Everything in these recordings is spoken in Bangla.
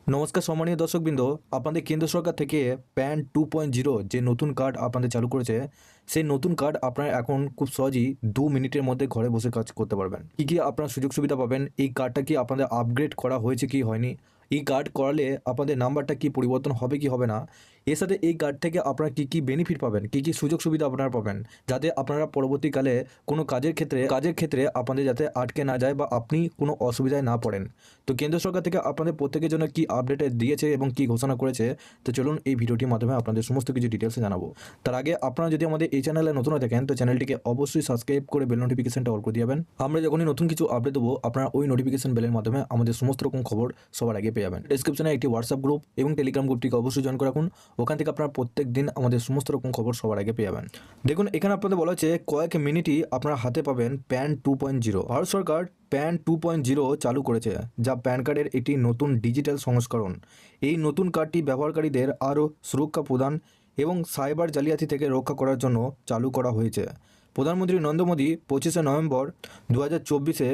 নমস্কার সম্মানীয় দর্শকবৃন্দ, আপনাদের কেন্দ্র সরকার থেকে প্যান 2.0 যে নতুন কার্ড আপনাদের চালু করেছে, সেই নতুন কার্ড আপনারা এখন খুব সহজেই 2 মিনিটের মধ্যে ঘরে বসে কাজ করতে পারবেন। কী আপনারা সুযোগ সুবিধা পাবেন, এই কার্ডটা কি আপনাদের আপগ্রেড করা হয়েছে কি হয়নি, এই কার্ড করালে আপনাদের নাম্বারটা কি পরিবর্তন হবে কি হবে না, এর সাথে এই কার্ড থেকে আপনারা কী বেনিফিট পাবেন, কী সুযোগ সুবিধা আপনারা পাবেন, যাতে আপনারা পরবর্তীকালে কোনো কাজের ক্ষেত্রে আপনাদের যাতে আটকে না যায় বা আপনি কোনো অসুবিধায় না পড়েন। তো কেন্দ্র সরকার থেকে আপনাদের প্রত্যেকের জন্য কি আপডেট দিয়েছে এবং কি ঘোষণা করেছে, তো চলুন এই ভিডিওটির মাধ্যমে আপনাদের সমস্ত কিছু ডিটেলসে জানাবো। তার আগে আপনারা যদি আমাদের এই চ্যানেলে নতুন হয়ে থাকেন, তো চ্যানেলটিকে অবশ্যই সাবস্ক্রাইব করে বেল নোটিফিকেশনটা অল করে দিবেন। আমরা যখনই নতুন কিছু আপডেট দেবো, আপনারা ওই নোটিফিকেশন বেলের মাধ্যমে আমাদের সমস্ত রকম খবর সবার আগে পেয়ে যাবেন। ডেসক্রিপশনে একটি হোয়াটসঅ্যাপ গ্রুপ এবং টেলিগ্রাম গ্রুপটিকে অবশ্যই জয়েন করে রাখুন। ওখান থেকে আপনারা প্রত্যেক দিন আমাদের সমস্ত রকম খবর সবার আগে পেয়ে যাবেন। দেখুন, এখানে আপনাদের বলা হচ্ছে কয়েক মিনিটই আপনারা হাতে পাবেন প্যান 2.0। ভারত সরকার প্যান 2.0 চালু করেছে, যা প্যান কার্ডের একটি নতুন ডিজিটাল সংস্করণ। এই নতুন কার্ডটি ব্যবহারকারীদের আরও সুরক্ষা প্রদান এবং সাইবার জালিয়াতি থেকে রক্ষা করার জন্য চালু করা হয়েছে। প্রধানমন্ত্রী নরেন্দ্র মোদী 25শে নভেম্বর 2024-এ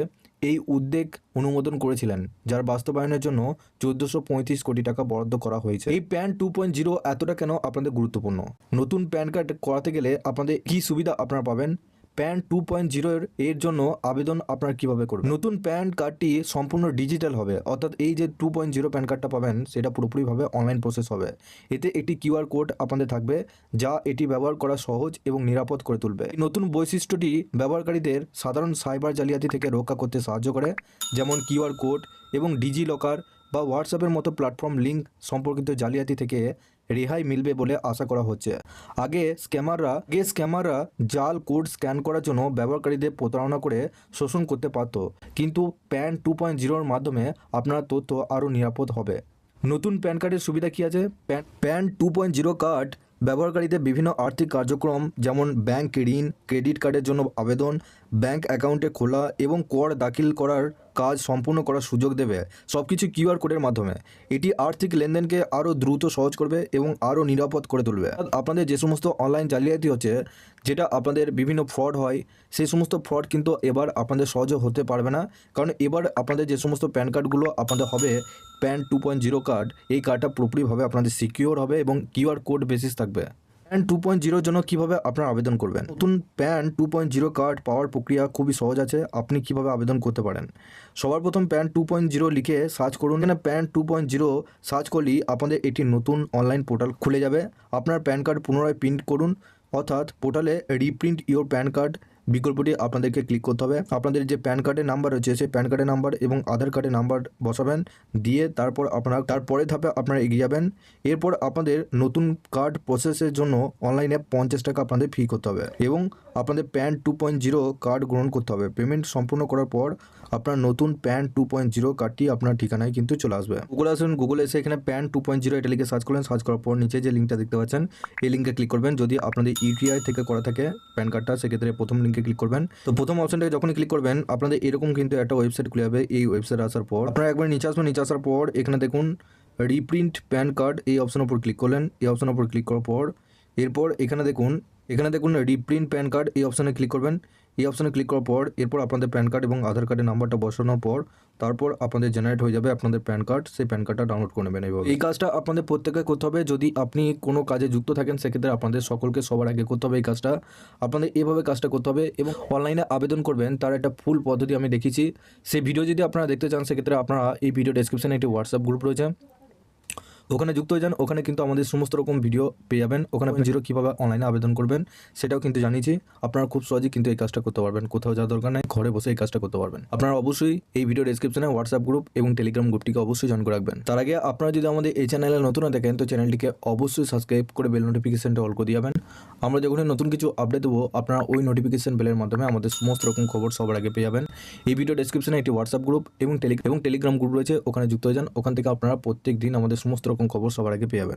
এই উদ্যোগ অনুমোদন করেছিলেন, যার বাস্তবায়নের জন্য 1435 কোটি টাকা বরাদ্দ করা হয়েছে। এই প্যান 2.0 এতটা কেন আপনাদের গুরুত্বপূর্ণ? নতুন প্যান কার্ড করাতে গেলে আপনাদের কি সুবিধা আপনারা পাবেন? প্যান 2.0 এর জন্য আবেদন আপনারা কিভাবে করবেন? নতুন প্যান কার্ডটি সম্পূর্ণ ডিজিটাল হবে, অর্থাৎ এই যে 2.0 প্যান কার্ডটা পাবেন সেটা পুরোপুরিভাবে অনলাইন প্রসেস হবে। এতে একটি কিউআর কোড আপনাদের থাকবে, যা এটি ব্যবহার করা সহজ এবং নিরাপদ করে তুলবে। এই নতুন বৈশিষ্ট্যটি ব্যবহারকারীদের সাধারণ সাইবার জালিয়াতি থেকে রক্ষা করতে সাহায্য করে, যেমন কিউআর কোড এবং ডিজি লকার বা হোয়াটসঅ্যাপের মতো প্ল্যাটফর্ম লিঙ্ক সম্পর্কিত জালিয়াতি থেকে রেহাই মিলবে বলে আশা করা হচ্ছে। আগে স্ক্যামাররা জাল কোড স্ক্যান করার জন্য ব্যবহারকারীদের প্রতারণা করে শোষণ করতে পারত, কিন্তু প্যান 2.0-র মাধ্যমে আপনার তথ্য আরও নিরাপদ হবে। নতুন প্যান কার্ডের সুবিধা কী আছে? প্যান 2.0 কার্ড ব্যবহারকারীদের বিভিন্ন আর্থিক কার্যক্রম, যেমন ব্যাংক ঋণ, ক্রেডিট কার্ডের জন্য আবেদন, ব্যাংক অ্যাকাউন্টে খোলা এবং কর দাখিল করার কাজ সম্পূর্ণ করার সুযোগ দেবে, সব কিছু কিউআর কোডের মাধ্যমে। এটি আর্থিক লেনদেনকে আরও দ্রুত সহজ করবে এবং আরও নিরাপদ করে তুলবে। আপনাদের যে সমস্ত অনলাইন জালিয়াতি হচ্ছে, যেটা আপনাদের বিভিন্ন ফ্রড হয়, সেই সমস্ত ফ্রড কিন্তু এবার আপনাদের সহজে হতে পারবে না, কারণ এবার আপনাদের যে সমস্ত প্যান কার্ডগুলো আপনাদের হবে প্যান 2.0 কার্ড, এই কার্ডটা পুরোপুরিভাবে আপনাদের সিকিউর হবে এবং কিউআর কোড বেসিস থাকবে। প্যান 2.0-র জন্য কিভাবে আপনারা আবেদন করবেন? নতুন প্যান 2.0 কার্ড পাওয়ার প্রক্রিয়া খুবই সহজ আছে। আপনি কিভাবে আবেদন করতে পারেন? সবার প্রথম প্যান 2.0 লিখে সার্চ করুন। এখানে প্যান 2.0 সার্চ করলেই আপনাদের একটি নতুন অনলাইন পোর্টাল খুলে যাবে। আপনার প্যান কার্ড পুনরায় প্রিন্ট করুন, অর্থাৎ পোর্টালে রিপ্রিন্ট ইওর প্যান কার্ড বিকল্পটি আপনাদেরকে ক্লিক করতে হবে। আপনাদের যে প্যান কার্ডের নাম্বার রয়েছে, সেই প্যান কার্ডের নাম্বার এবং আধার কার্ডের নাম্বার বসাবেন, দিয়ে তারপরে ধাপে আপনারা এগিয়ে যাবেন। এরপর আপনাদের নতুন কার্ড প্রসেসের জন্য অনলাইনে 50 টাকা আপনাদের ফি করতে হবে এবং আপনাদের প্যান 2.0 কার্ড গ্রহণ করতে হবে। পেমেন্ট সম্পূর্ণ করার পর আপনার নতুন প্যান 2.0 কার্ডটি আপনার ঠিকানায় কিন্তু চলে আসবে। গুগলে এসে এখানে প্যান 2.0 এটা লিখে সার্চ করলেন। সার্চ করার পর নিচে যে লিঙ্কটা দেখতে পাচ্ছেন, এই লিঙ্কে ক্লিক করবেন। যদি আপনাদের ইউটিআই থেকে করা থাকে প্যান কার্ডটা, সেক্ষেত্রে প্রথম লিঙ্কে ক্লিক করবেন। তো প্রথম অপশনটাকে যখনই ক্লিক করবেন, আপনাদের এরকম কিন্তু একটা ওয়েবসাইট খুলে যাবে। এই ওয়েবসাইট আসার পর আপনারা একবার নিচে আসবেন। নিচে আসার পর এখানে দেখুন রিপ্রিন্ট প্যান কার্ড, এই অপশনের উপর ক্লিক করলেন। এই অপশনের উপর ক্লিক করার পর এরপর এখানে দেখুন রিপ্রিন্ট প্যান কার্ড, এই অপশনে ক্লিক করবেন। এই অপশনে ক্লিক করার পর এরপর আপনাদের প্যান কার্ড এবং আধার কার্ডের নাম্বারটা বসানোর পর তারপর আপনাদের জেনারেট হয়ে যাবে আপনাদের প্যান কার্ড। সেই প্যান কার্ডটা ডাউনলোড করে নেবেন। এই কাজটা আপনাদের প্রত্যেকে করতে হবে। যদি আপনি কোনো কাজে যুক্ত থাকেন, সেক্ষেত্রে আপনাদের সকলকে সবার আগে করতে হবে এই কাজটা। আপনাদের এভাবে কাজটা করতে হবে এবং অনলাইনে আবেদন করবেন, তার একটা ফুল পদ্ধতি আমি দেখিয়েছি। সেই ভিডিও যদি আপনারা দেখতে চান, সেক্ষেত্রে আপনারা এই ভিডিও ডেসক্রিপশনে একটি হোয়াটসঅ্যাপ গ্রুপ রয়েছে, ওখানে যুক্ত হয়ে যান। ওখানে কিন্তু আমাদের সমস্ত রকম ভিডিও পেয়ে যাবেন। ওখানে আপনি কীভাবে অনলাইনে আবেদন করবেন সেটাও কিন্তু জানিয়েছি। আপনারা খুব সহজেই কিন্তু এই কাজটা করতে পারবেন, কোথাও যাওয়ার দরকার নেই, ঘরে বসে এই কাজটা করতে পারবেন। আপনারা অবশ্যই এই ভিডিও ডেসক্রিপশনে হোয়াটসঅ্যাপ গ্রুপ এবং টেলিগ্রাম গ্রুপটিকে অবশ্যই জয়েন করে রাখবেন। তার আগে আপনারা যদি আমাদের এই চ্যানেলে নতুন হয়ে থাকেন, তো চ্যানেলটিকে অবশ্যই সাবস্ক্রাইব করে বেল নোটিফিকেশনটা অল করে দিবেন। আমরা যখনই নতুন কিছু আপডেট দেবো, আপনারা ওই নোটিফিকেশন বেলের মাধ্যমে আমাদের সমস্ত রকম খবর সবার আগে পেয়ে যাবেন। এই ভিডিও ডেসক্রিপশনে একটি হোয়াটসঅ্যাপ গ্রুপ এবং টেলিগ্রাম গ্রুপ রয়েছে, ওখানে যুক্ত হয়ে যান। ওখান থেকে আপনারা প্রত্যেক দিন আমাদের সমস্ত রকম খবর সবার আগে পেয়ে যাবেন।